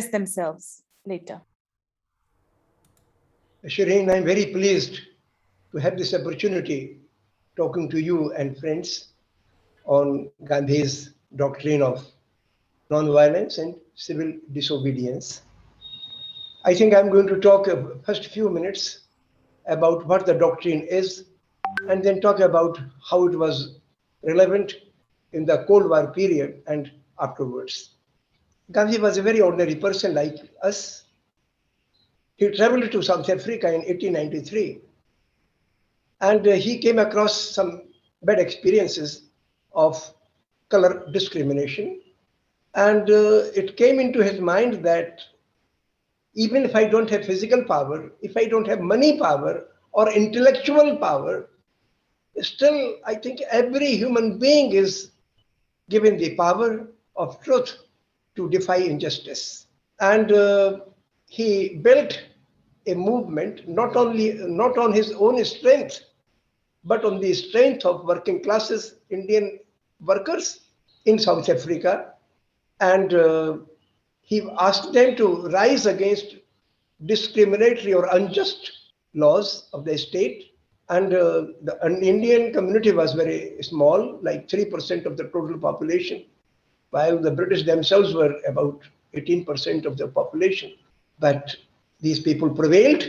themselves later. Shireen, I'm very pleased to have this opportunity talking to you and friends on Gandhi's doctrine of non-violence and civil disobedience. I think I'm going to talk first few minutes about what the doctrine is, and then talk about how it was relevant in the Cold War period and afterwards. Gandhi was a very ordinary person like us. He traveled to South Africa in 1893, and he came across some bad experiences of color discrimination. And it came into his mind that even if I don't have physical power, if I don't have money power or intellectual power, still I think every human being is given the power of truth to defy injustice. And he built a movement not on his own strength, but on the strength of working classes Indian workers in South Africa. And he asked them to rise against discriminatory or unjust laws of the state. And the Indian community was very small, like 3% of the total population, while the British themselves were about 18% of the population. But these people prevailed,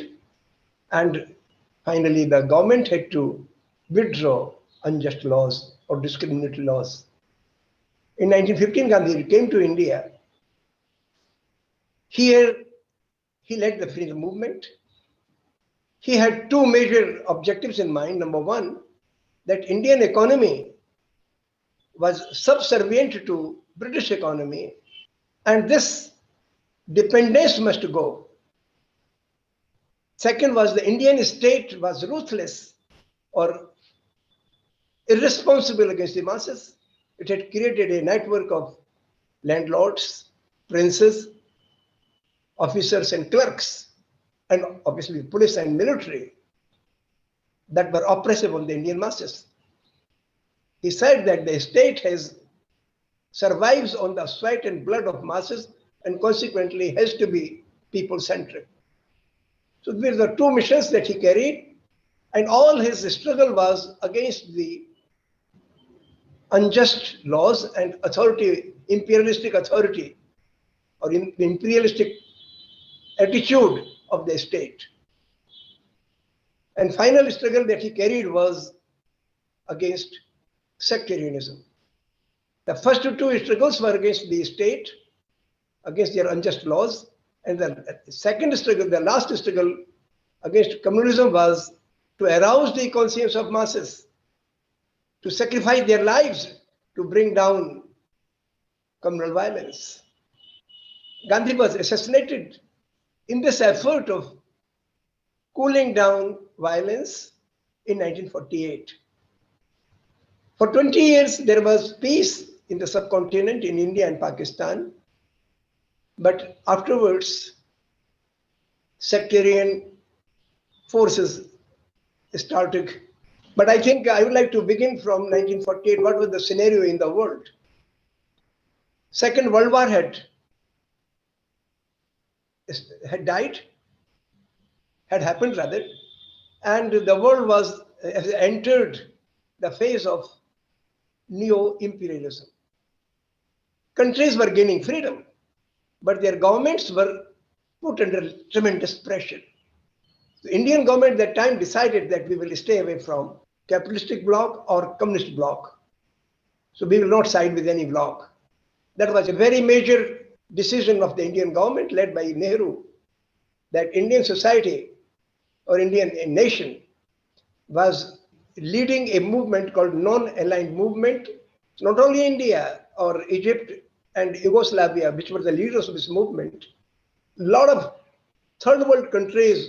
and finally the government had to withdraw unjust laws or discriminatory laws. In 1915, Gandhi came to India. Here, he led the freedom movement. He had two major objectives in mind. Number one, that Indian economy was subservient to British economy, and this dependence must go. Second was the Indian state was ruthless or irresponsible against the masses. It had created a network of landlords, princes, officers and clerks, and obviously police and military that were oppressive on the Indian masses. He said that the state survives on the sweat and blood of masses and consequently has to be people-centric. So these are two missions that he carried, and all his struggle was against the unjust laws and authority, imperialistic authority, or the imperialistic attitude of the state. And final struggle that he carried was against sectarianism. The first two struggles were against the state, against their unjust laws, and the second struggle, the last struggle against communism, was to arouse the conscience of masses, to sacrifice their lives to bring down communal violence. Gandhi was assassinated in this effort of cooling down violence in 1948. For 20 years, there was peace in the subcontinent, in India and Pakistan. But afterwards, sectarian forces started. But I think I would like to begin from 1948. What was the scenario in the world? Second World War had happened rather, and the world has entered the phase of neo-imperialism. Countries were gaining freedom, but their governments were put under tremendous pressure. The Indian government at that time decided that we will stay away from capitalistic bloc or communist bloc. So we will not side with any bloc. That was a very major decision of the Indian government led by Nehru, that Indian society or Indian nation was leading a movement called non-aligned movement. Not only India or Egypt and Yugoslavia, which were the leaders of this movement, a lot of third world countries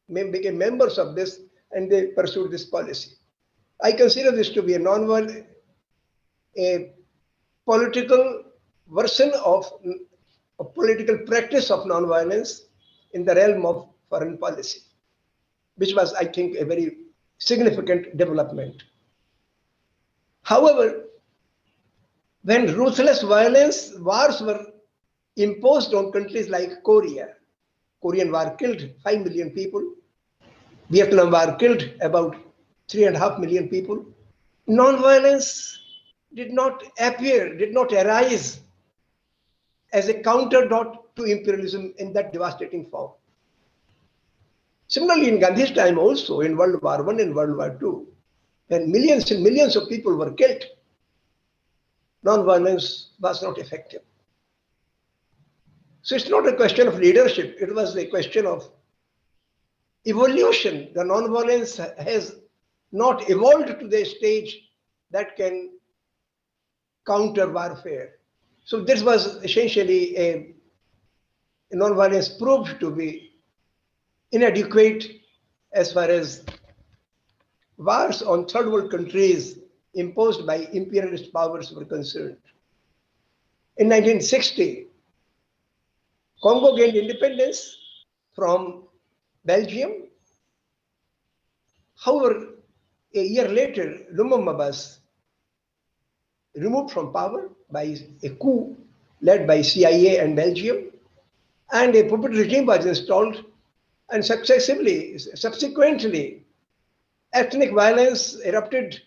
became members of this, and they pursued this policy. I consider this to be a political version of a political practice of non-violence in the realm of foreign policy, which was, I think, a very significant development. However, when ruthless wars were imposed on countries like Korea. Korean War killed 5 million people. Vietnam War killed about 3.5 million people. Non-violence did not appear, did not arise as a counter to imperialism in that devastating form. Similarly, in Gandhi's time also, in World War I and World War II, when millions and millions of people were killed, non-violence was not effective. So it's not a question of leadership, it was a question of evolution. The non-violence has not evolved to the stage that can counter warfare. So this was essentially a non-violence proved to be inadequate as far as wars on third world countries imposed by imperialist powers were concerned. In 1960, Congo gained independence from Belgium. However, a year later, Lumumba was removed from power by a coup led by CIA and Belgium, and a puppet regime was installed, and subsequently, ethnic violence erupted,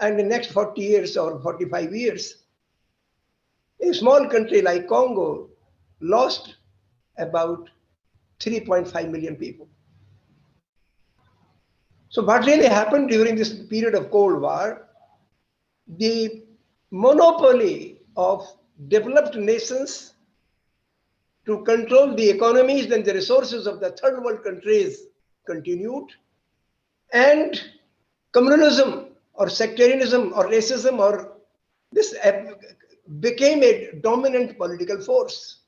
and in the next 40 years or 45 years, a small country like Congo lost about 3.5 million people. So what really happened during this period of Cold War, the monopoly of developed nations to control the economies and the resources of the third world countries continued, and communalism or sectarianism or racism or this became a dominant political force.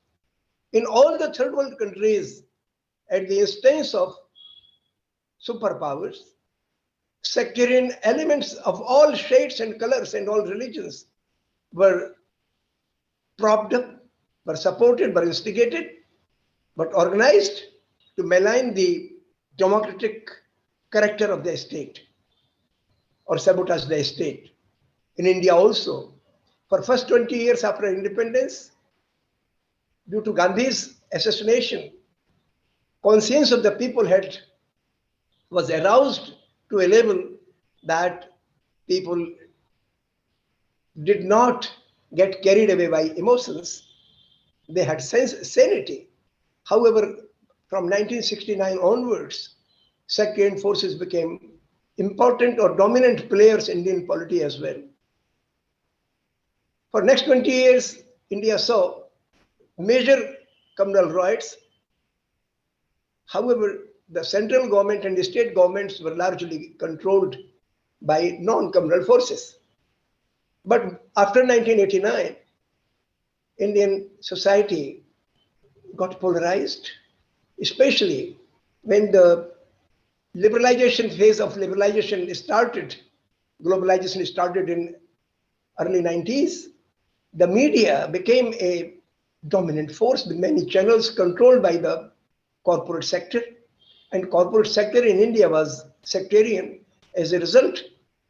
In all the third world countries, at the instance of superpowers, sectarian elements of all shades and colors and all religions were propped up, were supported, were instigated, but organized to malign the democratic character of the state or sabotage the state. In India also, for first 20 years after independence, due to Gandhi's assassination, conscience of the people was aroused to a level that people did not get carried away by emotions. They had sanity. However, from 1969 onwards, sectarian forces became important or dominant players in Indian polity as well. For next 20 years, India saw major communal riots. However, the central government and the state governments were largely controlled by non-communal forces. But after 1989, Indian society got polarized, especially when the liberalization phase of liberalization started, globalization started in early 90s. The media became a dominant force with many channels controlled by the corporate sector, and corporate sector in India was sectarian. As a result,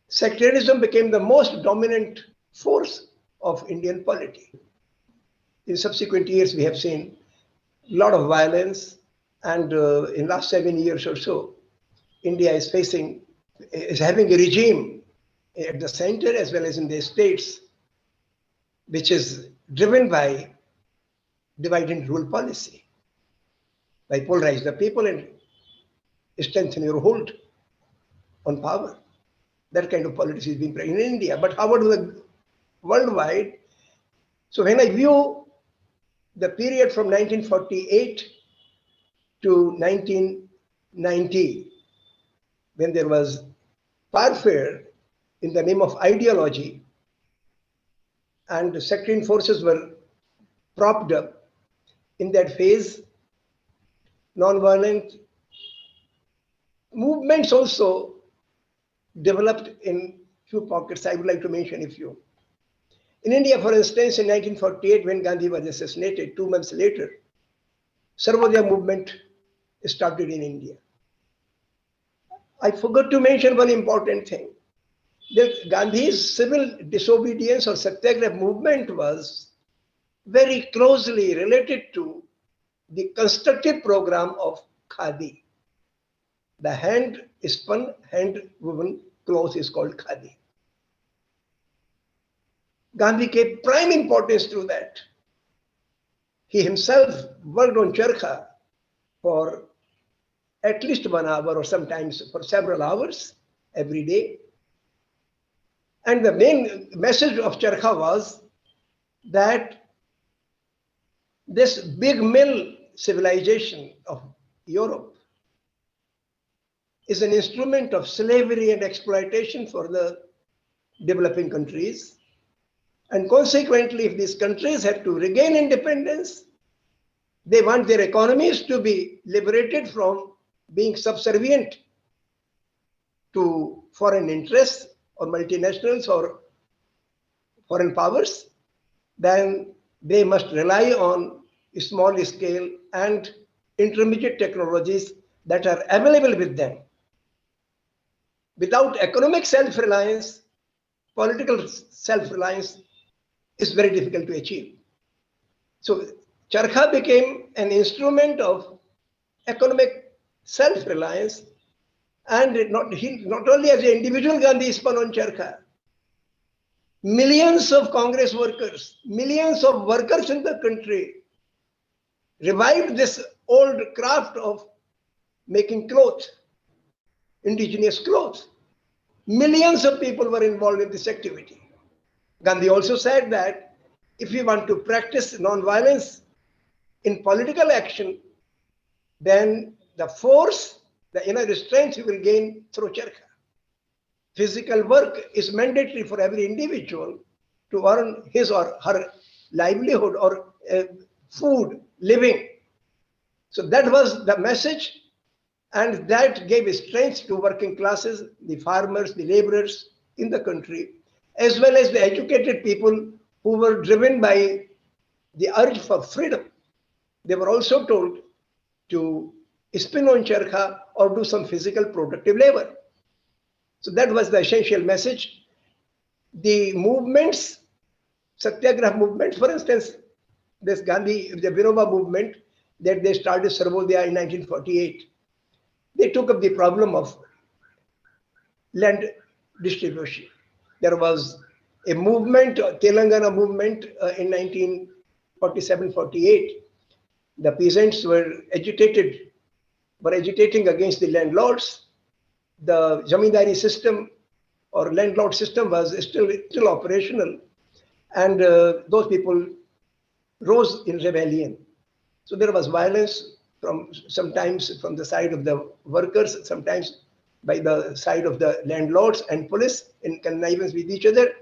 sectarianism became the most dominant force of Indian polity. In subsequent years, we have seen a lot of violence, and in last 7 years or so, India is having a regime at the center as well as in the states, which is driven by divide and rule policy, by polarize the people and strengthen your hold on power. That kind of policy is being practiced in India. But how about the worldwide? So when I view the period from 1948 to 1990, when there was warfare in the name of ideology, and the sectarian forces were propped up, in that phase, non-violent movements also developed in few pockets. I would like to mention a few. In India, for instance, in 1948, when Gandhi was assassinated, 2 months later, Sarvodaya movement started in India. I forgot to mention one important thing. That Gandhi's civil disobedience or Satyagraha movement was very closely related to the constructive program of khadi. The hand-spun, hand-woven cloth is called khadi. Gandhi gave prime importance to that. He himself worked on charkha for at least 1 hour or sometimes for several hours every day. And the main message of charkha was that this big mill civilization of Europe is an instrument of slavery and exploitation for the developing countries. And consequently, if these countries have to regain independence, they want their economies to be liberated from being subservient to foreign interests or multinationals or foreign powers, then they must rely on small scale and intermediate technologies that are available with them. Without economic self-reliance, political self-reliance is very difficult to achieve. So charkha became an instrument of economic self-reliance, and not only as an individual Gandhi spun on charkha. Millions of Congress workers, millions of workers in the country revived this old craft of making clothes, indigenous clothes. Millions of people were involved in this activity. Gandhi also said that if we want to practice non-violence in political action, then the force, the inner strength we will gain through charkha. Physical work is mandatory for every individual to earn his or her livelihood or food, living. So that was the message, and that gave strength to working classes, the farmers, the laborers in the country, as well as the educated people who were driven by the urge for freedom. They were also told to spin on charkha or do some physical productive labor. So that was the essential message. The movements, Satyagraha movement, for instance, this Gandhi, the Vinoba movement that they started Sarvodaya in 1948, they took up the problem of land distribution. There was a movement, Telangana movement in 1947-48. The peasants were agitating against the landlords. The zamindari system or landlord system was still operational, and those people rose in rebellion. So there was violence sometimes from the side of the workers, sometimes by the side of the landlords and police in connivance with each other.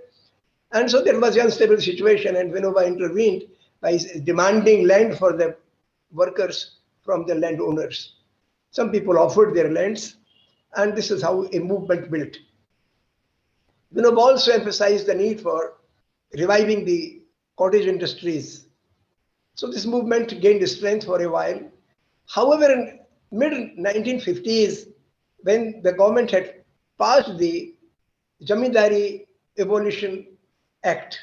And so there was an unstable situation, and Vinoba intervened by demanding land for the workers from the landowners. Some people offered their lands, and this is how a movement built. Vinoba also emphasized the need for reviving the cottage industries. So this movement gained strength for a while. However, in mid-1950s, when the government had passed the Zamindari Abolition Act,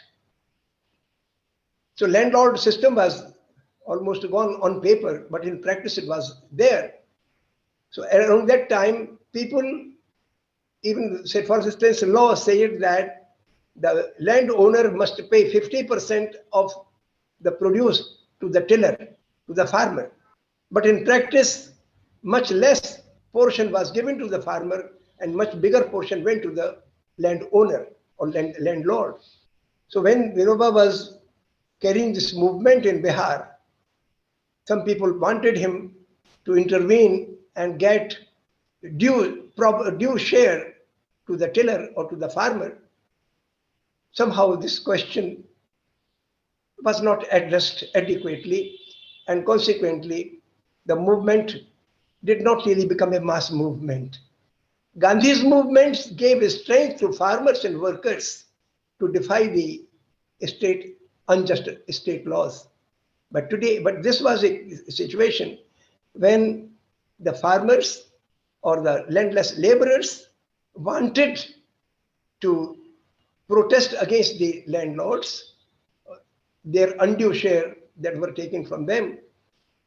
so landlord system was almost gone on paper, but in practice it was there. So around that time, people, even say for instance, law said that the landowner must pay 50% of the produce to the tiller, to the farmer. But in practice, much less portion was given to the farmer and much bigger portion went to the landowner or landlord. So when Vinoba was carrying this movement in Bihar, some people wanted him to intervene and get due share to the tiller or to the farmer. Somehow this question was not addressed adequately, and consequently the movement did not really become a mass movement. Gandhi's movements gave strength to farmers and workers to defy the unjust state laws. But this was a situation when the farmers or the landless laborers wanted to protest against the landlords, their undue share that were taken from them,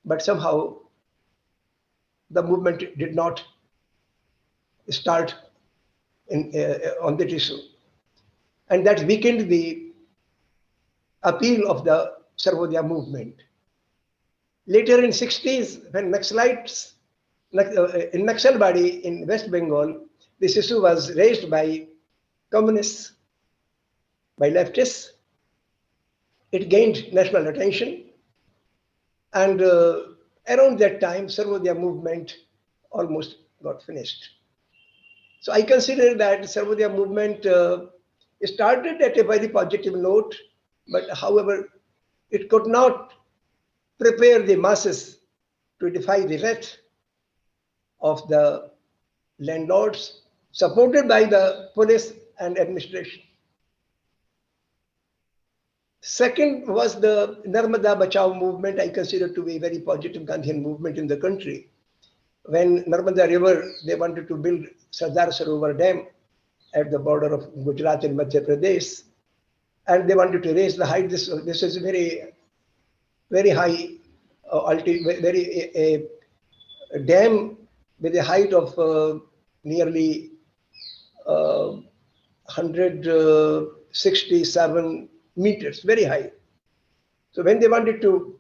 but somehow the movement did not start on that issue. And that weakened the appeal of the Sarvodaya movement. Later in 60s, when Naxalites, in Naxalbari in West Bengal, this issue was raised by communists, by leftists. It gained national attention. And around that time, Sarvodaya movement almost got finished. So I consider that Sarvodaya movement started at a very positive note, but however, it could not prepare the masses to defy the wrath of the landlords, supported by the police and administration. Second was the Narmada Bachao movement. I consider to be a very positive Gandhian movement in the country. When Narmada River, they wanted to build Sardar Sarovar Dam at the border of Gujarat and Madhya Pradesh, and they wanted to raise the height. This is very, very high, a dam with a height of nearly 167 meters, very high. So when they wanted to,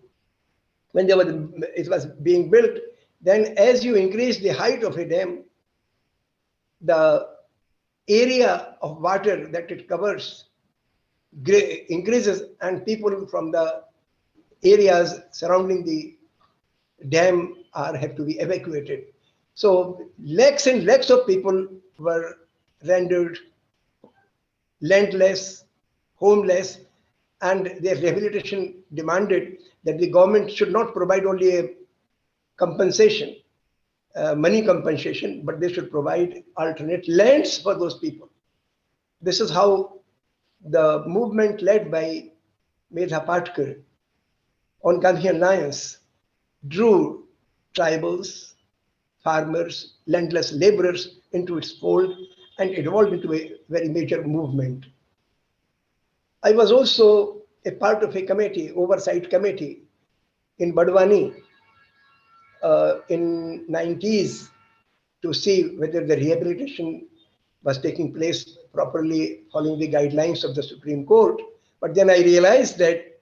it was being built, then as you increase the height of a dam, the area of water that it covers increases, and people from the areas surrounding the dam have to be evacuated. So lakhs and lakhs of people were rendered landless, homeless, and their rehabilitation demanded that the government should not provide only a compensation, money compensation, but they should provide alternate lands for those people. This is how the movement led by Medha Patkar on Gandhian lines drew tribals, farmers, landless laborers into its fold, and it evolved into a very major movement. I was also a part of a committee, oversight committee in Badwani in 90s to see whether the rehabilitation was taking place properly following the guidelines of the Supreme Court. But then I realized that,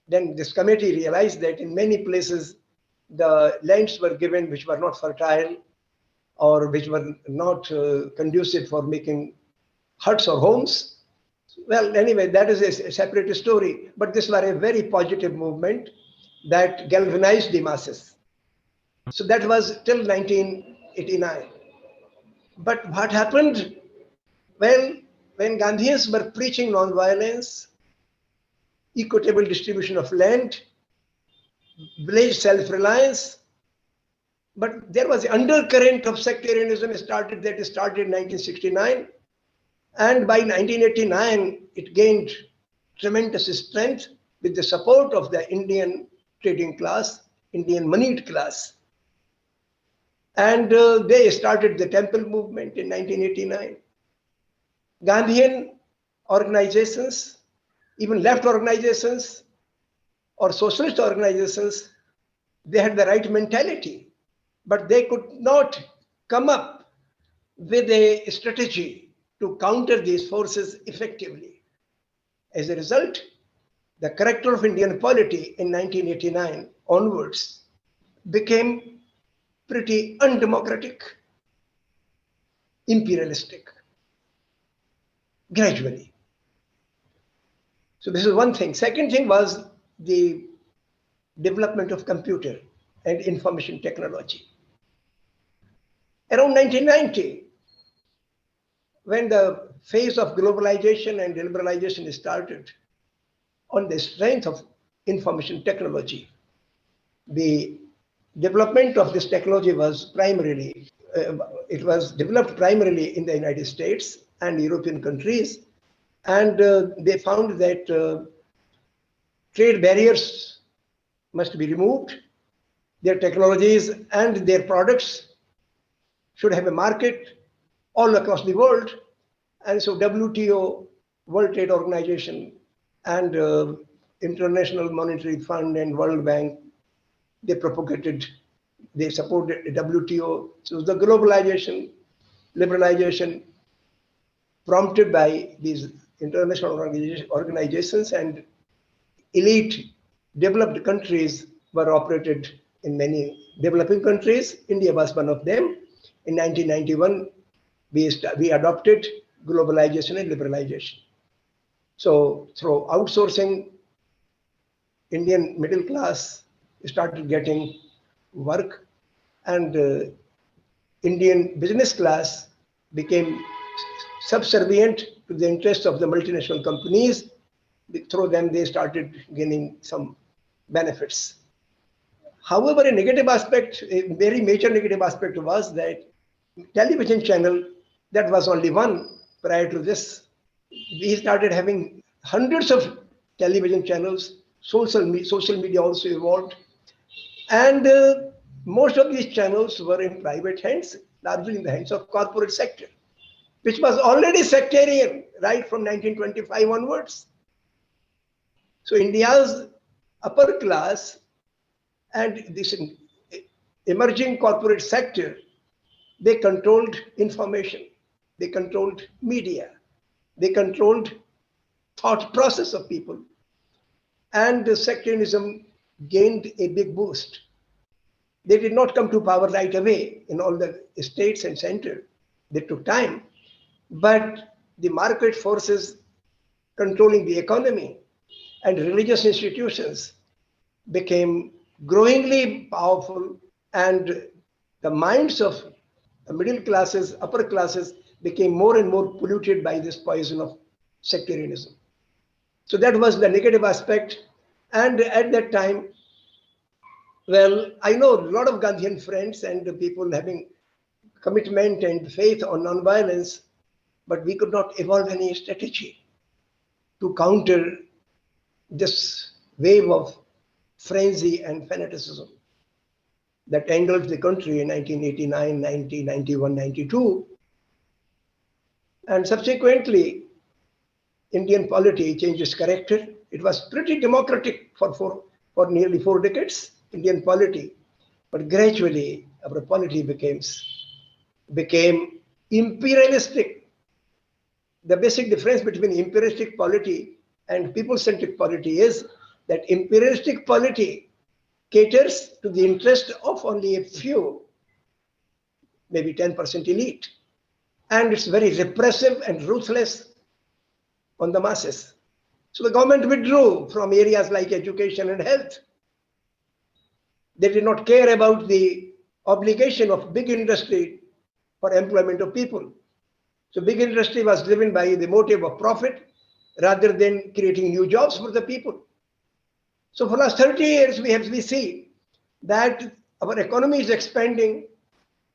then this committee realized that in many places the lands were given which were not fertile or which were not conducive for making huts or homes. Well, anyway, that is a separate story, but this was a very positive movement that galvanized the masses. So that was till 1989. But what happened? Well, when Gandhians were preaching non-violence, equitable distribution of land, village self-reliance, but there was an undercurrent of sectarianism that started in 1969. And by 1989, it gained tremendous strength with the support of the Indian trading class, Indian moneyed class. And they started the temple movement in 1989. Gandhian organizations, even left organizations or socialist organizations, they had the right mentality, but they could not come up with a strategy to counter these forces effectively. As a result, the character of Indian polity in 1989 onwards became pretty undemocratic, imperialistic, gradually. So this is one thing. Second thing was the development of computer and information technology. Around 1990, when the phase of globalization and liberalization started, on the strength of information technology, the development of this technology was primarily, it was developed primarily in the United States and European countries, and they found that trade barriers must be removed. Their technologies and their products should have a market all across the world. And so WTO, World Trade Organization, and International Monetary Fund and World Bank, they propagated, they supported WTO. So the globalization, liberalization prompted by these international organizations and elite developed countries were operated in many developing countries. India was one of them. In 1991, we adopted globalization and liberalization. So through outsourcing, Indian middle class started getting work, and Indian business class became subservient to the interests of the multinational companies. Through them, they started gaining some benefits. However, a negative aspect, a very major negative aspect was that television channel, that was only one prior to this. We started having hundreds of television channels. Social media also evolved. And most of these channels were in private hands, largely in the hands of corporate sector, which was already sectarian right from 1925 onwards. So India's upper class and this emerging corporate sector, they controlled information, they controlled media, they controlled thought process of people. And the sectarianism gained a big boost. They did not come to power right away in all the states and center. They took time. But the market forces controlling the economy and religious institutions became growingly powerful, and the minds of the middle classes, upper classes became more and more polluted by this poison of sectarianism. So that was the negative aspect. And at that time, well, I know a lot of Gandhian friends and people having commitment and faith on nonviolence, but we could not evolve any strategy to counter this wave of frenzy and fanaticism that engulfed the country in 1989, 90, 91, 92. And subsequently, Indian polity changed its character. It was pretty democratic for nearly 4 decades, Indian polity. But gradually, our polity became imperialistic. The basic difference between imperialistic polity and people-centric polity is that imperialistic polity caters to the interest of only a few, maybe 10% elite. And it's very repressive and ruthless on the masses. So the government withdrew from areas like education and health. They did not care about the obligation of big industry for employment of people. So big industry was driven by the motive of profit rather than creating new jobs for the people. So for the last 30 years, we see that our economy is expanding,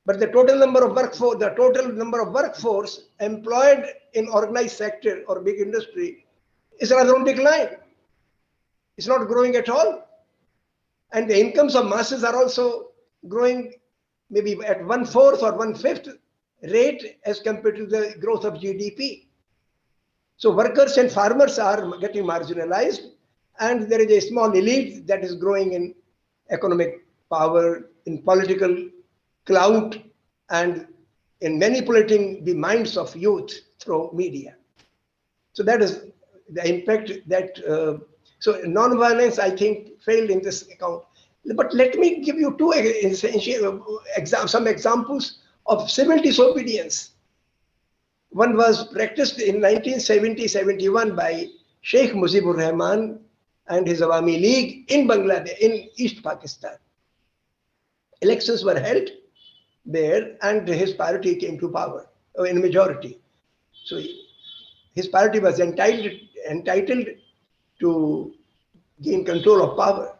but the total number of workforce employed in organized sector or big industry is rather on decline. It's not growing at all. And the incomes of masses are also growing maybe at 1/4 or 1/5 rate as compared to the growth of GDP. So workers and farmers are getting marginalized, and there is a small elite that is growing in economic power, in political clout, and in manipulating the minds of youth through media. So that is the impact that, so non-violence, I think, failed in this account. But let me give you some examples of civil disobedience. One was practiced in 1970-71 by Sheikh Mujibur Rahman and his Awami League in Bangladesh, in East Pakistan. Elections were held there, and his party came to power in majority. So his party was entitled to gain control of power,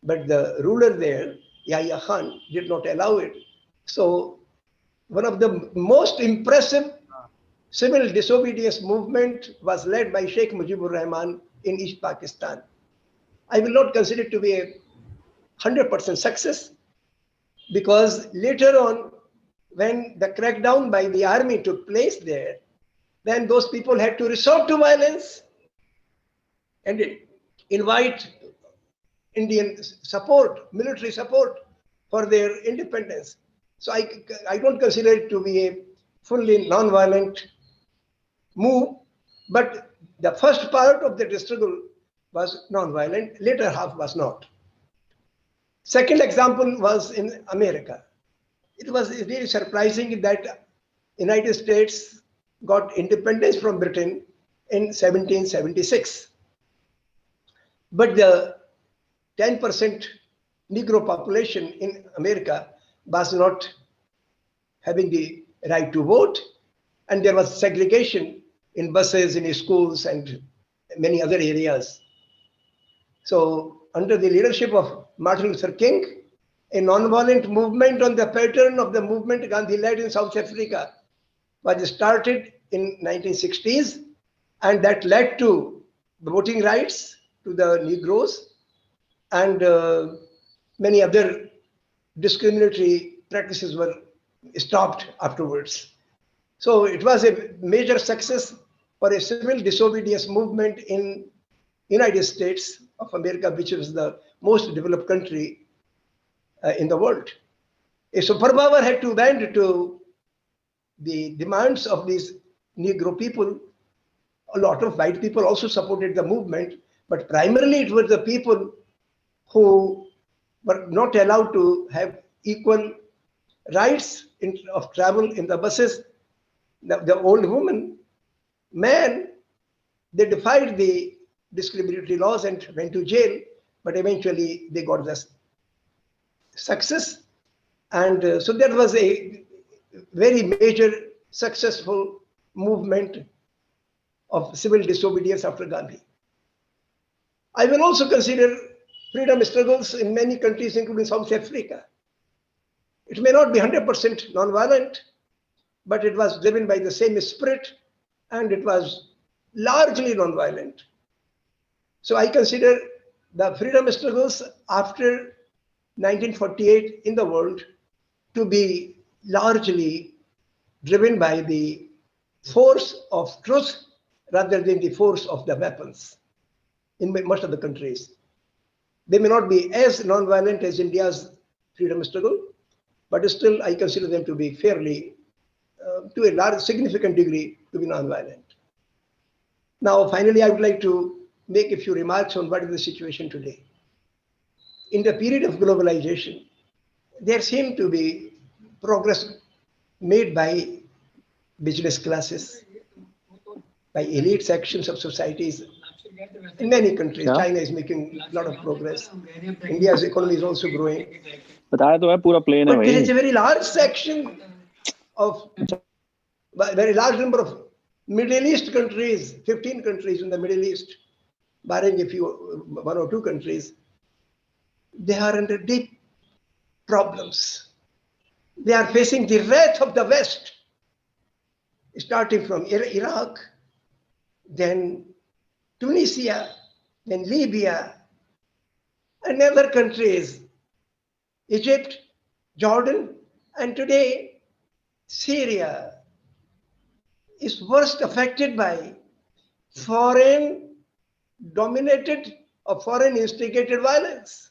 but the ruler there, Yahya Khan, did not allow it. So one of the most impressive civil disobedience movement was led by Sheikh Mujibur Rahman in East Pakistan. I will not consider it to be a 100% success, because later on, when the crackdown by the army took place there, then those people had to resort to violence. And invite Indian support, military support for their independence. So I don't consider it to be a fully non-violent move, but the first part of the struggle was non-violent, later half was not. Second example was in America. It was really surprising that United States got independence from Britain in 1776. But the 10% Negro population in America was not having the right to vote, and there was segregation in buses, in schools, and many other areas. So, under the leadership of Martin Luther King, a non-violent movement on the pattern of the movement Gandhi led in South Africa was started in 1960s, and that led to voting rights to the Negroes and many other discriminatory practices were stopped afterwards. So it was a major success for a civil disobedience movement in United States of America, which was the most developed country in the world. A superpower had to bend to the demands of these Negro people. A lot of white people also supported the movement, but primarily it was the people who were not allowed to have equal rights of travel in the buses. The old woman, man, they defied the discriminatory laws and went to jail, but eventually they got the success. And so that was a very major successful movement of civil disobedience after Gandhi. I will also consider freedom struggles in many countries, including South Africa. It may not be 100% non-violent, but it was driven by the same spirit, and it was largely non-violent. So I consider the freedom struggles after 1948 in the world to be largely driven by the force of truth rather than the force of the weapons in most of the countries. They may not be as non-violent as India's freedom struggle, but still I consider them to be fairly, to a large, significant degree, to be non-violent. Now, finally, I would like to make a few remarks on what is the situation today. In the period of globalization, there seemed to be progress made by business classes, by elite sections of societies. In many countries, China is making a lot of progress. India's economy is also growing. बताया तो है पूरा plane है But there भाई is a very large section of, very large number of Middle East countries, 15 countries in the Middle East, barring a few, one or two countries, they are under deep problems. They are facing the wrath of the West, starting from Iraq, then Tunisia, then Libya, and other countries, Egypt, Jordan, and today Syria is worst affected by foreign dominated or foreign instigated violence.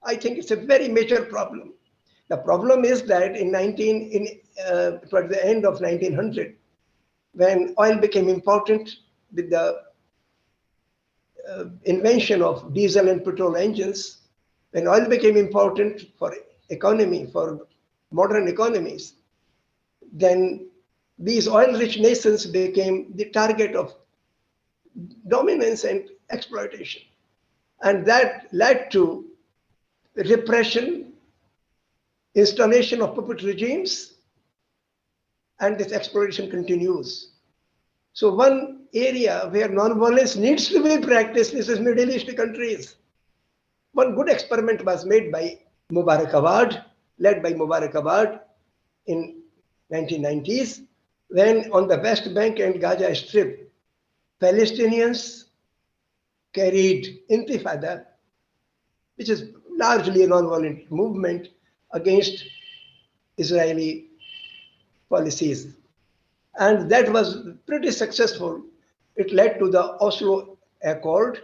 I think it's a very major problem. The problem is that towards the end of 1900, when oil became important with the invention of diesel and petrol engines, when oil became important for economy, for modern economies, then these oil-rich nations became the target of dominance and exploitation. And that led to repression, installation of puppet regimes, and this exploitation continues. So one area where non-violence needs to be practiced is Middle East countries. One good experiment was made by Mubarakabad, led by Mubarakabad in 1990s, when on the West Bank and Gaza Strip, Palestinians carried Intifada, which is largely a non-violent movement against Israeli policies. And that was pretty successful. It led to the Oslo Accord,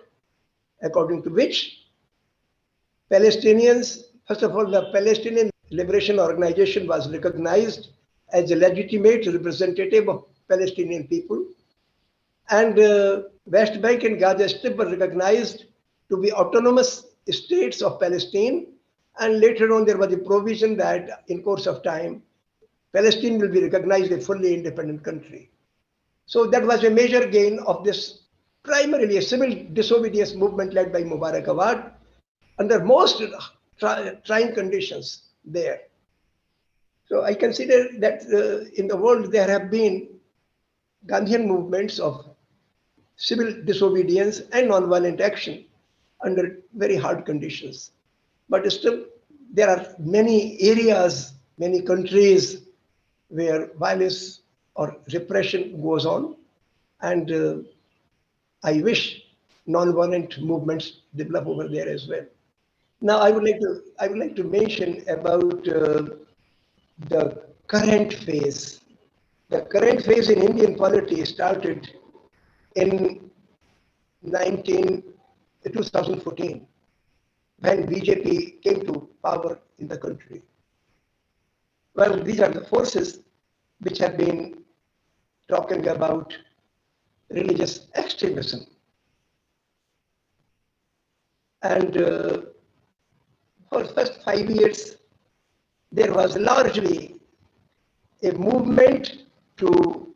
according to which Palestinians, first of all, the Palestinian Liberation Organization was recognized as a legitimate representative of Palestinian people, and West Bank and Gaza Strip were recognized to be autonomous states of Palestine, and later on there was a provision that in course of time Palestine will be recognized as a fully independent country. So that was a major gain of this primarily a civil disobedience movement led by Mubarak Awad under most trying conditions there. So I consider that in the world there have been Gandhian movements of civil disobedience and non-violent action under very hard conditions. But still, there are many areas, many countries where violence or repression goes on, and I wish non-violent movements develop over there as well. Now, I would like to mention about the current phase. The current phase in Indian polity started in 2014, when BJP came to power in the country. Well, these are the forces which have been talking about religious extremism. And for the first 5 years, there was largely a movement to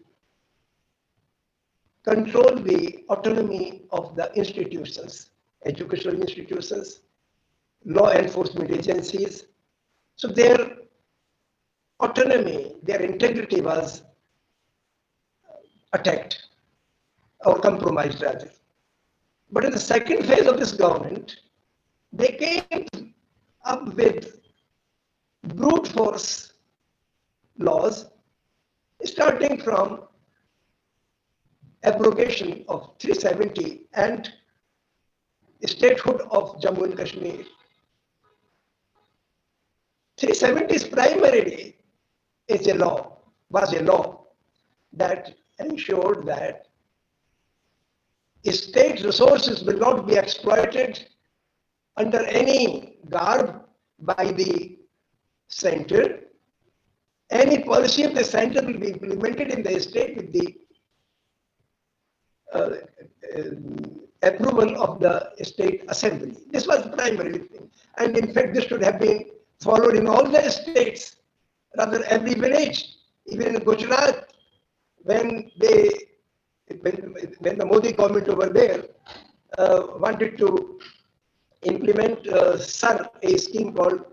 control the autonomy of the institutions, educational institutions, law enforcement agencies. So their autonomy, their integrity was attacked or compromised rather. But in the second phase of this government, they came up with brute force laws, starting from abrogation of 370 and statehood of Jammu and Kashmir. 370 is primarily was a law that ensured that state resources will not be exploited under any garb by the center. Any policy of the center will be implemented in the state with the approval of the state assembly. This was the primary thing. And in fact, this should have been followed in all the states, rather every village, even in Gujarat, when the Modi government over there wanted to implement SAR, a scheme called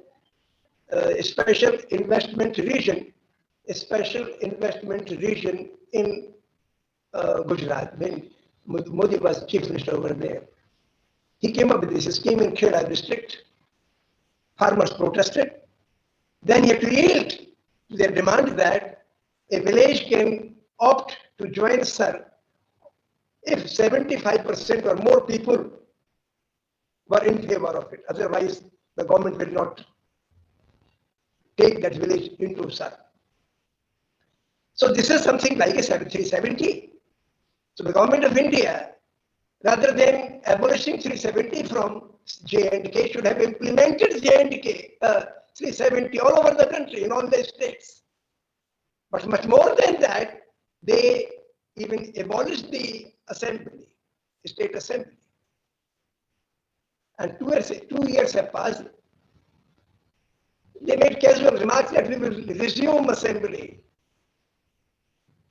Special Investment Region, in Gujarat, when Modi was chief minister over there. He came up with this scheme in Kheda district. Farmers protested. Then he had to yield to their demand that a village can opt to join SAR if 75% or more people were in favor of it. Otherwise, the government will not take that village into SAR. So this is something like a 370. So the government of India, rather than abolishing 370 from J&K, should have implemented J&K 370 all over the country, in all the states. But much more than that, they even abolished the assembly, state assembly. And 2 years have passed. They made casual remarks that we will resume assembly.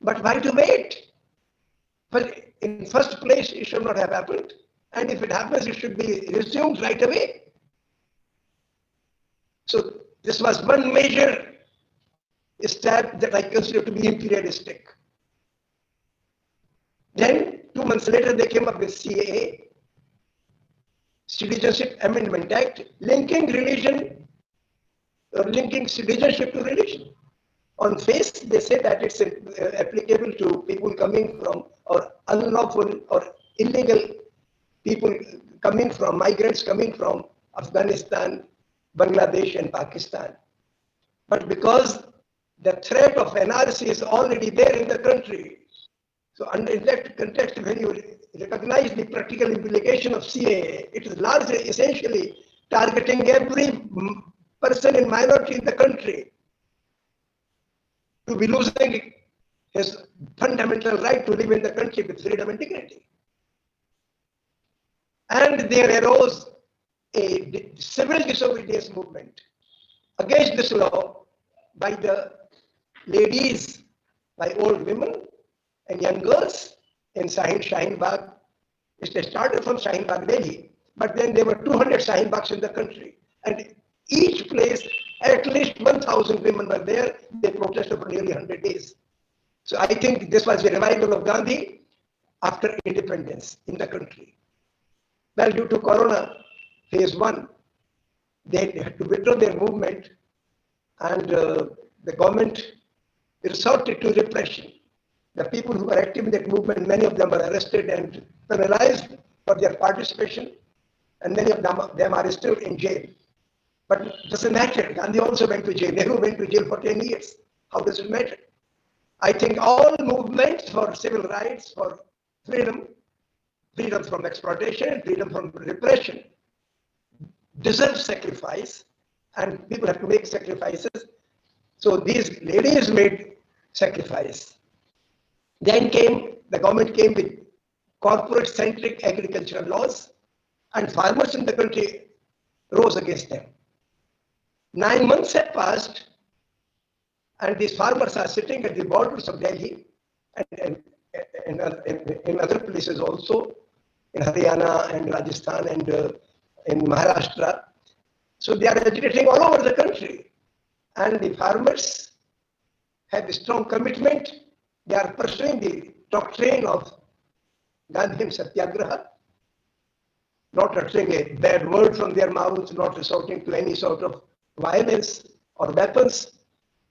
But why to wait? Well, in first place, it should not have happened. And if it happens, it should be resumed right away. So this was one major step that I consider to be imperialistic. Then 2 months later, they came up with CAA, Citizenship Amendment Act, linking religion or linking citizenship to religion. On face, they say that it's applicable to people coming from or unlawful or illegal people coming from, migrants coming from Afghanistan, Bangladesh and Pakistan. But because the threat of NRC is already there in the country, so in that context, when you recognized the practical implication of CAA. It is largely, essentially targeting every person in minority in the country to be losing his fundamental right to live in the country with freedom and dignity. And there arose a civil disobedience movement against this law by the ladies, by old women and young girls in Shaheen Bagh. It started from Shaheen Bagh, Delhi, but then there were 200 Shaheen Baghs in the country. And each place, at least 1,000 women were there. They protested for nearly 100 days. So I think this was the revival of Gandhi after independence in the country. Well, due to Corona, phase 1, they had to withdraw their movement, and the government resorted to repression. The people who were active in that movement, many of them were arrested and penalized for their participation, and many of them are still in jail. But it doesn't matter. Gandhi also went to jail. Nehru went to jail for 10 years. How does it matter? I think all movements for civil rights, for freedom, freedom from exploitation, freedom from repression, deserve sacrifice, and people have to make sacrifices. So these ladies made sacrifice. Then the government came with corporate-centric agricultural laws, and farmers in the country rose against them. 9 months have passed, and these farmers are sitting at the borders of Delhi and in other places also, in Haryana and Rajasthan and in Maharashtra. So they are agitating all over the country. And the farmers have a strong commitment. They are pursuing the doctrine of Gandhi and Satyagraha, not uttering a bad word from their mouths, not resorting to any sort of violence or weapons.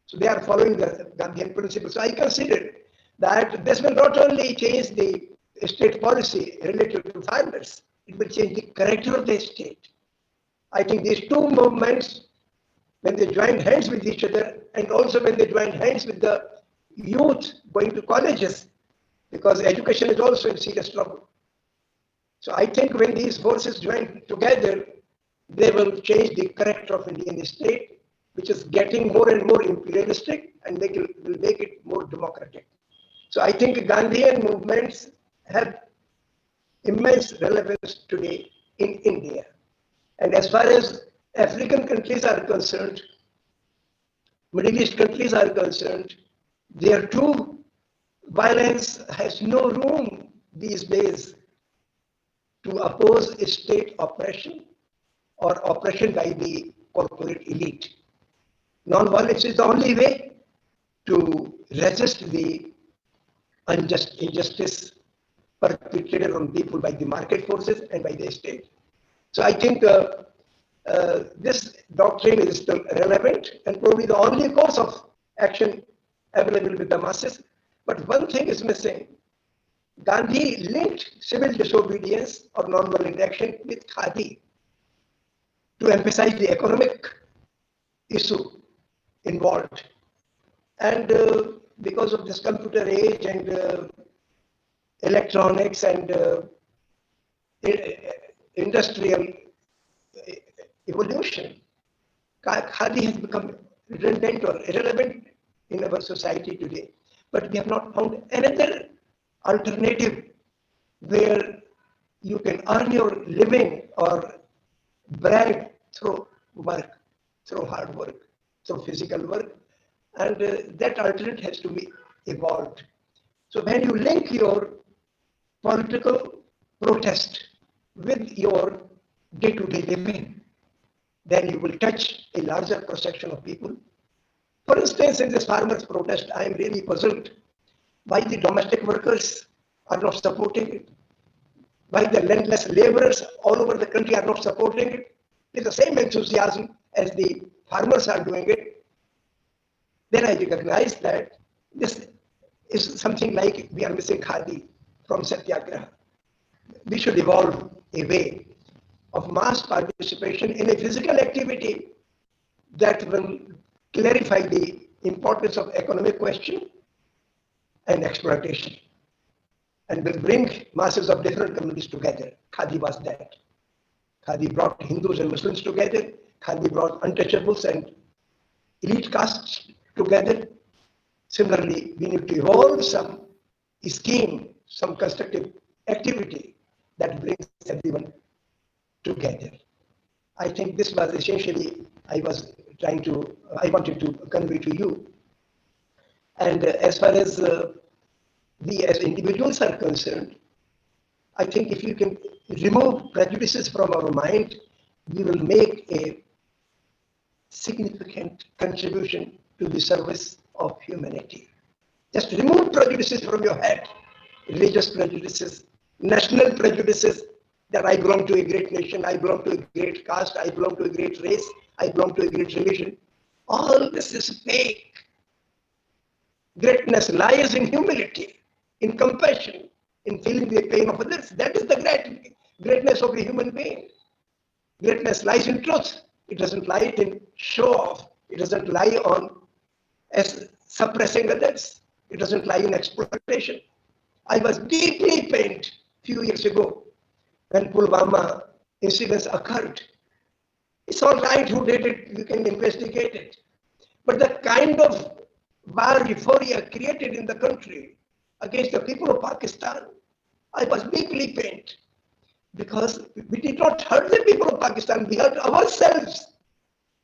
So they are following the Gandhian principles. So I consider that this will not only change the state policy related to farmers, it will change the character of the state. I think these two movements, when they join hands with each other, and also when they join hands with the youth going to colleges, because education is also in serious trouble. So I think when these forces join together, they will change the character of Indian state, which is getting more and more imperialistic, and will make it more democratic. So I think Gandhian movements have immense relevance today in India. And as far as African countries are concerned, Middle East countries are concerned, there too, violence has no room these days to oppose state oppression or oppression by the corporate elite. Non-violence is the only way to resist the injustice perpetrated on people by the market forces and by the state. So I think this doctrine is still relevant and probably the only course of action available with the masses. But one thing is missing. Gandhi linked civil disobedience or non-violent action with Khadi to emphasize the economic issue involved. And because of this computer age and electronics and industrial evolution, Khadi has become redundant or irrelevant in our society today. But we have not found another alternative where you can earn your living or bread through work, through hard work, through physical work, and that alternative has to be evolved. So when you link your political protest with your day-to-day living, then you will touch a larger cross-section of people. For instance, in this farmers' protest, I am really puzzled why the domestic workers are not supporting it, why the landless laborers all over the country are not supporting it with the same enthusiasm as the farmers are doing it. Then I recognize that this is something like we are missing Khadi from Satyagraha. We should evolve a way of mass participation in a physical activity that will clarify the importance of economic question and exploitation. and will bring masses of different communities together. Khadi was that. Khadi brought Hindus and Muslims together. Khadi brought untouchables and elite castes together. Similarly, we need to evolve some scheme, some constructive activity that brings everyone together. I think this was essentially I wanted to convey to you. And as far as we as individuals are concerned, I think if you can remove prejudices from our mind, we will make a significant contribution to the service of humanity. Just remove prejudices from your head, religious prejudices, national prejudices, that I belong to a great nation, I belong to a great caste, I belong to a great race, I belong to a great religion. All this is fake. Greatness lies in humility, in compassion, in feeling the pain of others. That is the greatness of a human being. Greatness lies in truth. It doesn't lie in show off. It doesn't lie on suppressing others. It doesn't lie in exploitation. I was deeply pained a few years ago when Pulwama incidents occurred. It's all right who did it, you can investigate it. But the kind of war euphoria created in the country against the people of Pakistan, I was deeply pained because we did not hurt the people of Pakistan, we hurt ourselves.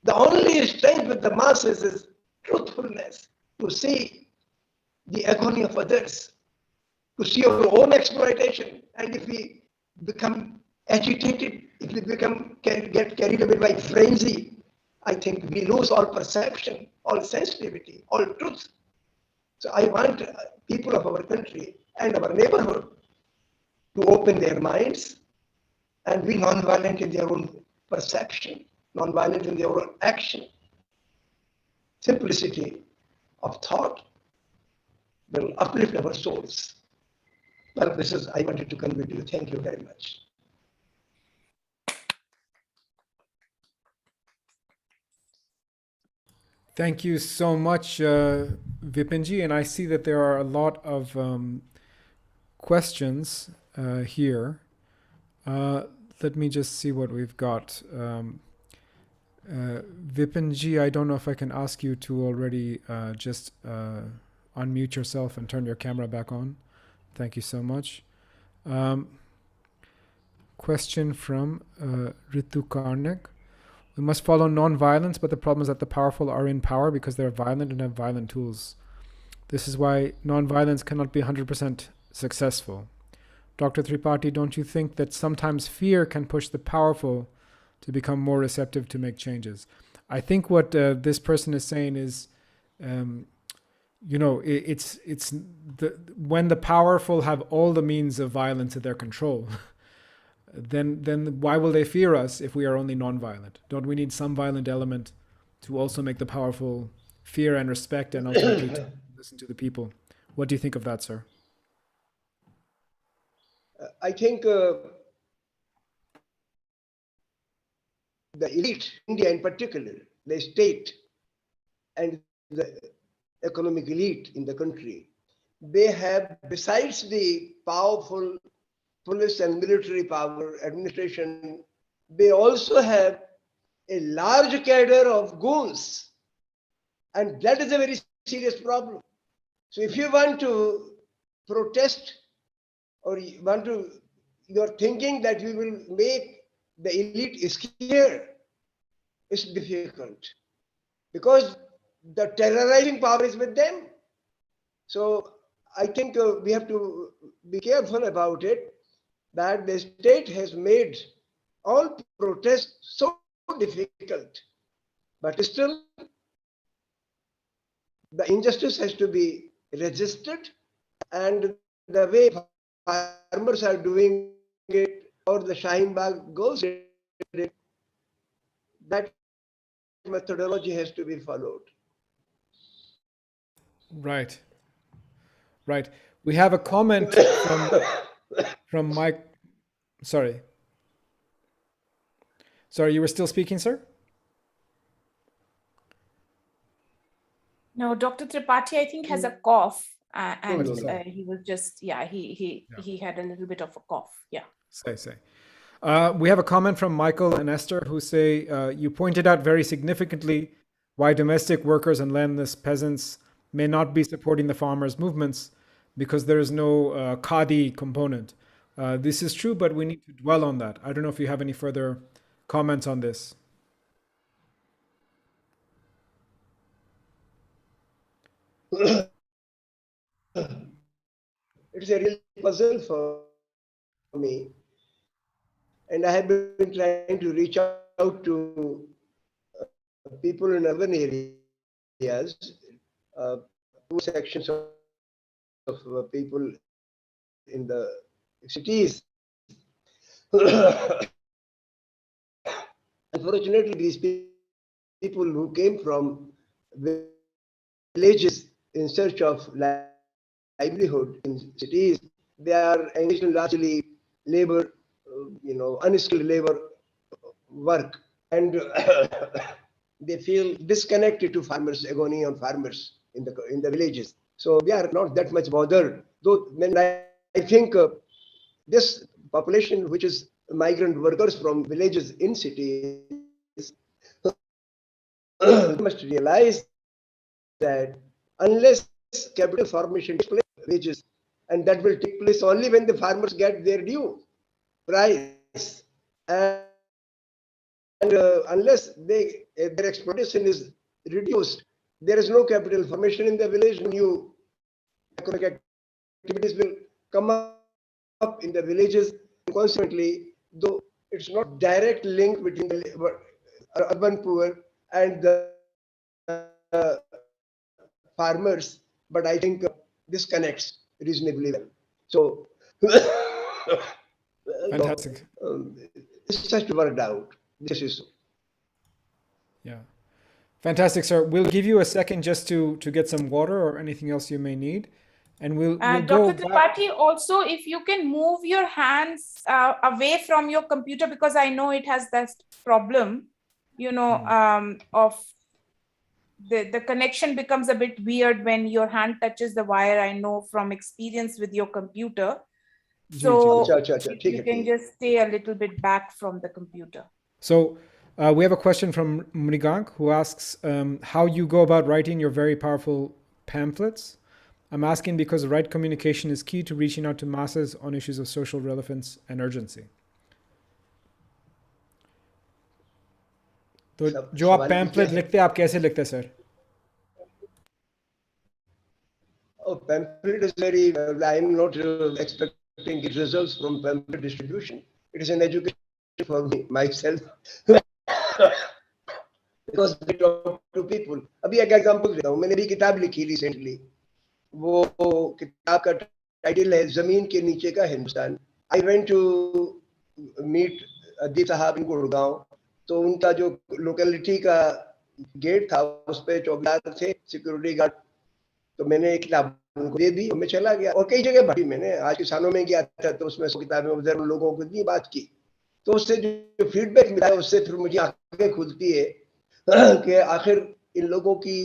The only strength with the masses is truthfulness, to see the agony of others, to see our own exploitation. And if we become agitated, if we get carried away by frenzy, I think we lose all perception, all sensitivity, all truth. So I want people of our country and our neighborhood to open their minds and be non-violent in their own perception, non-violent in their own action. Simplicity of thought will uplift our souls. Well, this is I wanted to convey to you. Thank you very much. Thank you so much, Vipinji. And I see that there are a lot of questions here. Let me just see what we've got. Vipinji, I don't know if I can ask you to already just unmute yourself and turn your camera back on. Thank you so much. Question from Ritu Karnik. We must follow non-violence, but the problem is that the powerful are in power because they're violent and have violent tools. This is why non-violence cannot be 100% successful. Dr. Tripathi, don't you think that sometimes fear can push the powerful to become more receptive to make changes? I think what this person is saying is, it's when the powerful have all the means of violence at their control, then why will they fear us if we are only non-violent? Don't we need some violent element to also make the powerful fear and respect and ultimately to listen to the people? What do you think of that, sir? I think the elite, India in particular, the state and the economic elite in the country, they have, besides the powerful police and military power, administration, they also have a large cadre of goons. And that is a very serious problem. So if you want to protest or you're thinking that you will make the elite scared, it's difficult because the terrorizing power is with them. So I think we have to be careful about it, that the state has made all protests so difficult, but still the injustice has to be resisted, and the way farmers are doing it, or the Shaheen Bagh goes it, that methodology has to be followed. Right. We have a comment from Mike. Sorry, you were still speaking, sir? No, Dr. Tripathi, I think, has a cough. And no, no. he was just, he had a little bit of a cough. Yeah. Say. We have a comment from Michael and Esther who say, you pointed out very significantly why domestic workers and landless peasants may not be supporting the farmers' movements because there is no khadi component. This is true, but we need to dwell on that. I don't know if you have any further comments on this. It's a real puzzle for me. And I have been trying to reach out to people in urban areas, poor sections of people in the cities. Unfortunately, these people who came from villages in search of livelihood in cities, they are engaged in largely labor, unskilled labor work, and they feel disconnected to farmers, agony on farmers in the villages. So they are not that much bothered. Though when I think this population, which is migrant workers from villages in cities, must realize that unless capital formation takes place, wages, and that will take place only when the farmers get their due price, and unless their exploitation is reduced, there is no capital formation in the village. New economic activities will come up in the villages. Consequently, though it's not direct link between the urban poor and the farmers, but I think this connects reasonably well. So, Fantastic. this has to work out. This is so. Yeah. Fantastic, sir. We'll give you a second just to get some water or anything else you may need. And we'll go Dr. back. Tripathi, also, if you can move your hands away from your computer, because I know it has that problem, of the connection becomes a bit weird when your hand touches the wire. I know from experience with your computer. So if you can just stay a little bit back from the computer. So we have a question from Mrigank who asks how you go about writing your very powerful pamphlets. I'm asking because the right communication is key to reaching out to masses on issues of social relevance and urgency. तो जो आप pamphlet लिखते हैं आप कैसे लिखते हैं sir? Oh, pamphlet is very. I'm not expecting results from pamphlet distribution. It is an education for me myself because I talk to people. अभी एक एग्जांपल देता हूँ. मैंने भी किताब लिखी रिसेंटली. वो किताब का टाइटल है जमीन के नीचे का Hindustan. I went to meet Adeep साहब इन गुड़गांव. तो उनका जो लोकेलिटी का गेट था उस पे चौकीदार थे, सिक्योरिटी गार्ड. तो मैंने एक किताब उनको दे दी. मैं चला गया और कई जगह पढ़ी मैंने. आज किसानों में गया था तो उसमें किताबें उधर उन लोगों को इतनी बात की. तो उससे जो फीडबैक मिला है उससे फिर मुझे आंखें खुलती है कि आखिर इन लोगों की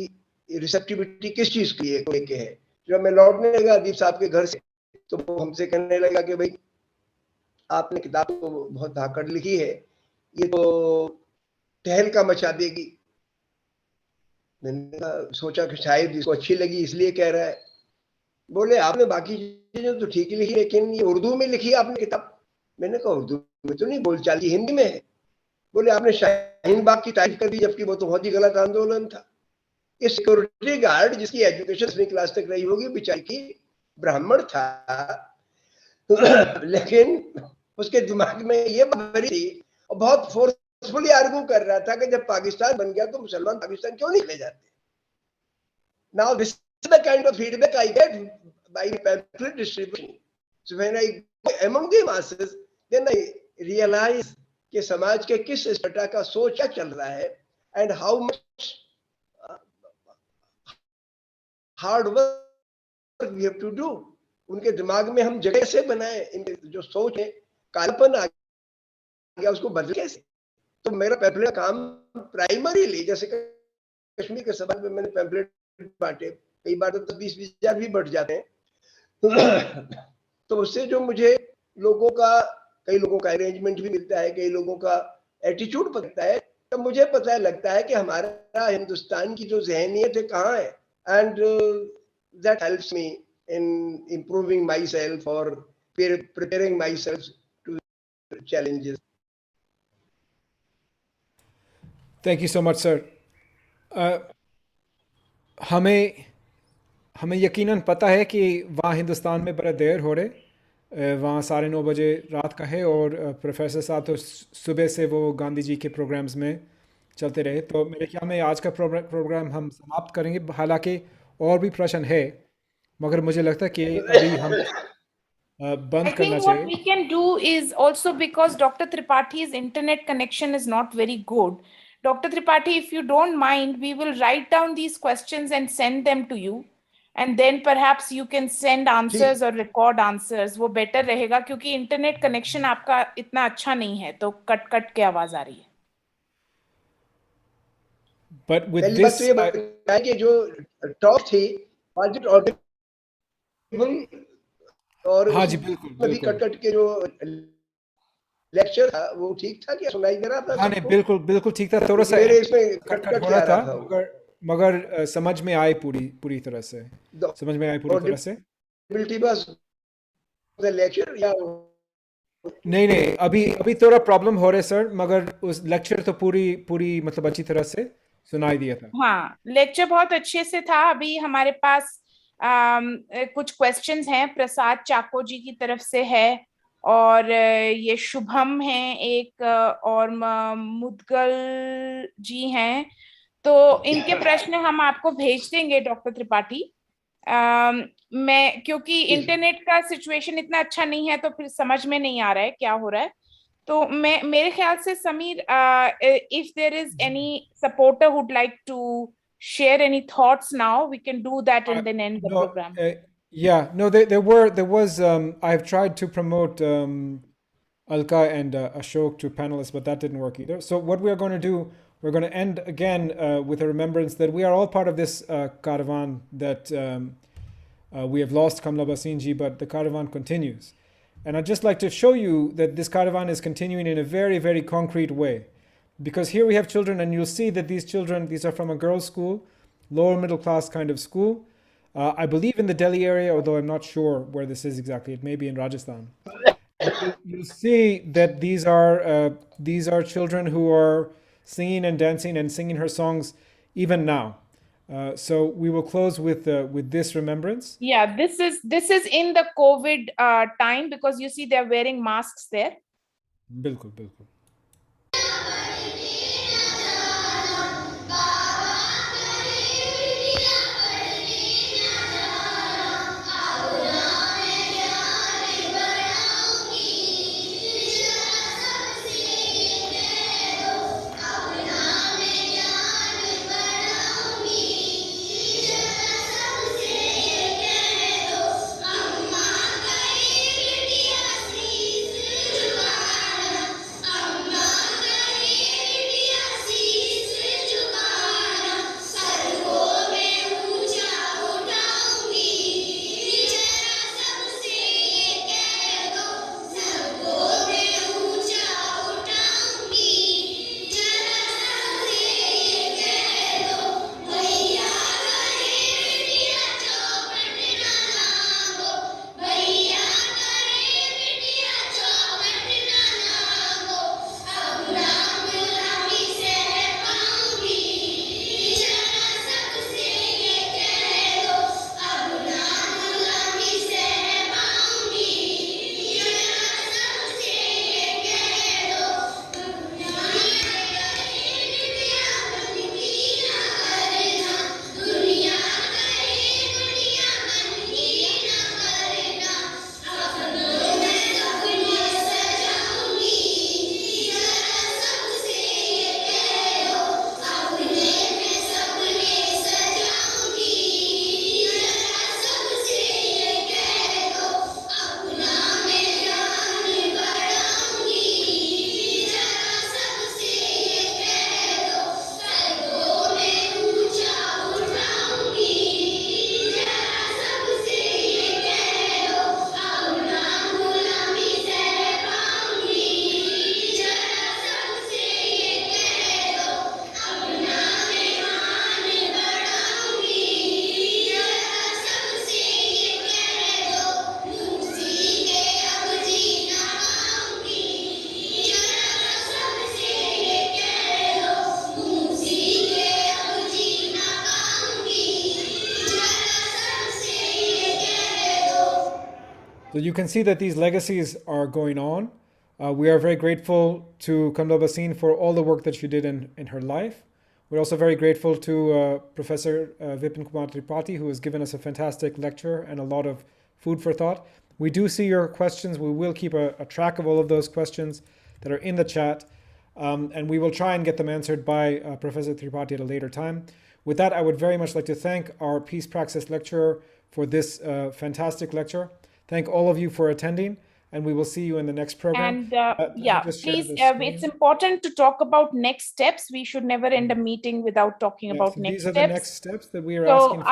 रिसेप्टिविटी किस चीज की है. जब मैं लौटने लगा अदीप साहब के घर से तो वो हमसे कहने लगा कि भाई आपने किताब को बहुत धाकड़ लिखी है, ये तो तहलका मचा देगी. मैंने सोचा कि शायद इसको अच्छी लगी इसलिए कह रहा है. बोले आपने बाकी चीजें तो ठीक ही लिखी लेकिन ये उर्दू में लिखी आपने किताब. मैंने कहा उर्दू में तो नहीं, बोलचाल की हिंदी में है. बोले आपने शाहीन बाग की तारीफ कर दी जबकि वो तो बहुत ही गलत आंदोलन था. ये सिक्योरिटी गार्ड जिसकी एजुकेशन 10वीं क्लास तक रही होगी बेचारी की ब्राह्मण था लेकिन उसके दिमाग में ये भरी थी और बहुत फोर्सफुली आर्ग्यू कर रहा था कि जब पाकिस्तान बन गया तो मुसलमान पाकिस्तान क्यों नहीं ले जाते. Now this is the kind of feedback I get by pamphlet distribution. So when I go among the masses, then I realize कि समाज के किस स्ट्रटा का सोच क्या चल रहा है and how much hard work we have to do. उनके दिमाग में हम जगह से बनाए, इनके जो सोच है कालपन आ गया उसको बदल कैसे. तो मेरा पैम्फलेट काम प्राइमरीली जैसे कश्मीर के सवाल में मैंने पैम्फलेट बांटे कई बार तो 10-20 हजार भी बढ़ जाते हैं। तो उससे जो मुझे लोगों का, कई लोगों का अरेंजमेंट भी मिलता है, कई लोगों का एटीट्यूड पता है, तब मुझे पता लगता है कि हमारा हिंदुस्तान की जो जहनियत है कहाँ है, and that helps me in improving my self और preparing myself to challenges. Thank you so much, sir. हमें हमें यकीनन पता है कि वहाँ हिंदुस्तान में बड़ा देर हो रहे, वहाँ 9:30 बजे रात का है, और प्रोफेसर साहब तो सुबह से वो गांधी जी के प्रोग्राम्स में चलते रहे। तो मेरे ख्याल में आज का प्रोग्राम हम समाप्त करेंगे। हालांकि और भी प्रश्न है, मगर मुझे लगता है कि अभी हम बंद I करना think what चाहिए। we can do is also, because Dr. Tripathi's internet connection is not very good. Dr. Tripathi, if you don't mind, we will write down these questions and send them to you. And then perhaps you can send answers or record answers. वो better रहेगा, क्योंकि internet connection आपका इतना अच्छा नहीं है, तो cut cut के आवाज आ रही है। But with पहली बात तो this, ये बताया कि जो टॉप थी, was it audible? और हाँ जी, बिल्कुल उसमें भी बिल्कुल। कट के जो लेक्चर था वो ठीक था, क्या सुनाई दे रहा था हाँ नहीं, सबको? बिल्कुल बिल्कुल ठीक था। थोड़ा सा मेरे इसमें कट कट हो के रहा आ था, रहा था वो। मगर समझ में आए पूरी तरह से, समझ में आए पूरी तरह से। Audibility was the lecture या नहीं, अभी थोड़ा प्रॉब्लम हो रहा है सर, मगर उस लेक्चर तो पूरी मतलब अच्छी तरह से सुनाई दिया था। हाँ, लेक्चर बहुत अच्छे से था। अभी हमारे पास कुछ क्वेश्चंस हैं, प्रसाद चाको जी की तरफ से है, और ये शुभम है एक, और मुदगल जी हैं। तो इनके प्रश्न हम आपको भेज देंगे डॉक्टर त्रिपाठी। मैं, क्योंकि इंटरनेट का सिचुएशन इतना अच्छा नहीं है, तो फिर समझ में नहीं आ रहा है क्या हो रहा है। तो मैं, मेरे ख्याल से Sameer, if there is any supporter who'd like to share any thoughts now, we can do that and then end the No, program. yeah, no, there was I've tried to promote Alka and Ashok to panelists, but that didn't work either. So what we are going to do, we're going to end again with a remembrance that we are all part of this caravan, that we have lost Kamla Basin ji, but the caravan continues. And I'd just like to show you that this caravan is continuing in a very, very concrete way. Because here we have children, and you'll see that these children, these are from a girls' school, lower middle class kind of school. I believe in the Delhi area, although I'm not sure where this is exactly. It may be in Rajasthan. You'll see that these are children who are singing and dancing and singing her songs even now. So we will close with this remembrance. Yeah, this is in the COVID time, because you see they're wearing masks there. बिल्कुल बिल्कुल। So you can see that these legacies are going on. We are very grateful to Kamla Basin for all the work that she did in her life. We're also very grateful to Professor Vipin Kumar Tripathi, who has given us a fantastic lecture and a lot of food for thought. We do see your questions. We will keep a track of all of those questions that are in the chat, and we will try and get them answered by Professor Tripathi at a later time. With that, I would very much like to thank our Peace Praxis lecturer for this fantastic lecture. Thank all of you for attending, and we will see you in the next program. And yeah, please, it's important to talk about next steps. We should never end a meeting without talking about so next steps. These are the next steps that we are asking for.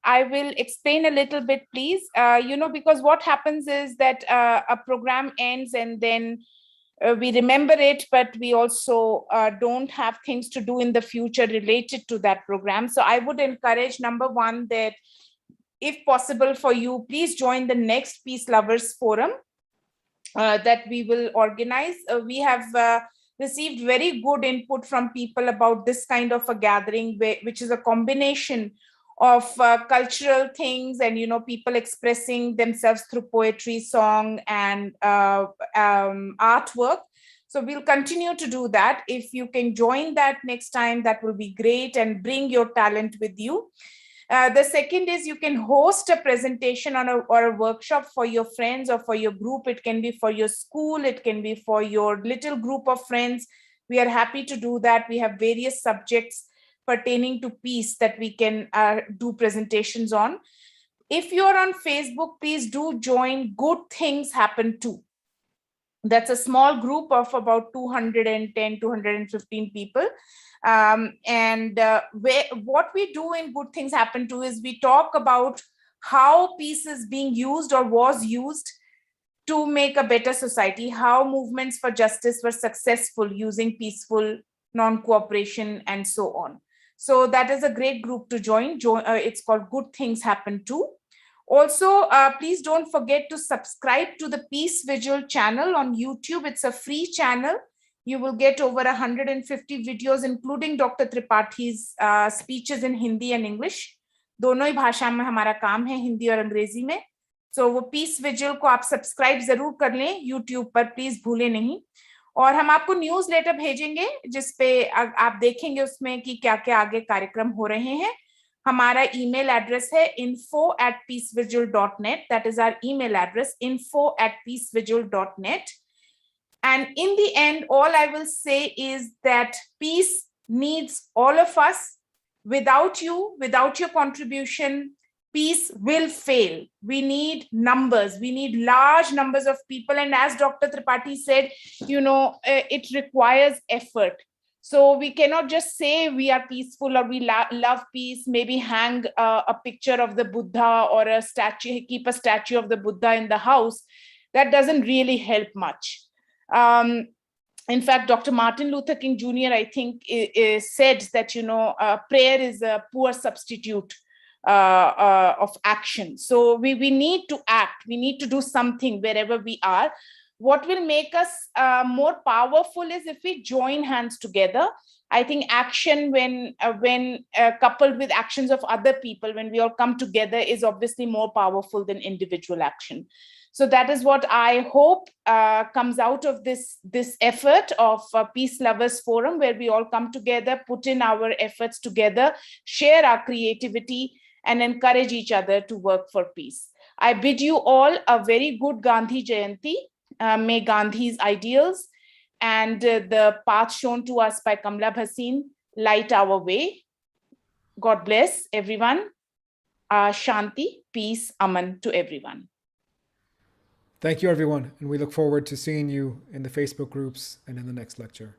I will explain a little bit, please. Because what happens is that a program ends and then we remember it, but we also don't have things to do in the future related to that program. So I would encourage, number one, that if possible for you, please join the next Peace Lovers Forum that we will organize. We have received very good input from people about this kind of a gathering, which is a combination of cultural things and, people expressing themselves through poetry, song, and artwork. So we'll continue to do that. If you can join that next time, that will be great, and bring your talent with you. The second is you can host a presentation or a workshop for your friends or for your group. It can be for your school. It can be for your little group of friends. We are happy to do that. We have various subjects pertaining to peace that we can do presentations on. If you're on Facebook, please do join Good Things Happen Too. That's a small group of about 210, 215 people. What we do in Good Things Happen Too is we talk about how peace is being used or was used to make a better society, how movements for justice were successful using peaceful non-cooperation and so on. So that is a great group to join. It's called Good Things Happen Too. Also, please don't forget to subscribe to the Peace Vigil channel on YouTube. It's a free channel. You will get over 150 videos, including Dr. Tripathi's speeches in Hindi and English. दोनों ही भाषा में हमारा काम है, हिंदी और अंग्रेजी में. So वो Peace Vigil को आप सब्सक्राइब जरूर कर लें YouTube पर, प्लीज भूलें नहीं. और हम आपको न्यूज़लेटर भेजेंगे जिसपे आप देखेंगे उसमें कि क्या-क्या आगे कार्यक्रम हो रहे हैं. हमारा email address है info@peacevigil.net. That is our email address, info@peacevigil.net. And in the end, all I will say is that peace needs all of us. Without you, without your contribution, peace will fail. We need numbers. We need large numbers of people. And as Dr. Tripathi said, it requires effort. So we cannot just say we are peaceful or we love peace, maybe hang a picture of the Buddha or a statue, keep a statue of the Buddha in the house. That doesn't really help much. In fact, Dr. Martin Luther King Jr., I think, said that, prayer is a poor substitute of action. So we need to act. We need to do something wherever we are. What will make us more powerful is if we join hands together. I think action, when coupled with actions of other people, when we all come together, is obviously more powerful than individual action. So that is what I hope comes out of this effort of Peace Lovers Forum, where we all come together, put in our efforts together, share our creativity, and encourage each other to work for peace. I bid you all a very good Gandhi Jayanti. May Gandhi's ideals and the path shown to us by Kamla Basin light our way. God bless everyone. Shanti, peace, aman to everyone. Thank you, everyone. And we look forward to seeing you in the Facebook groups and in the next lecture.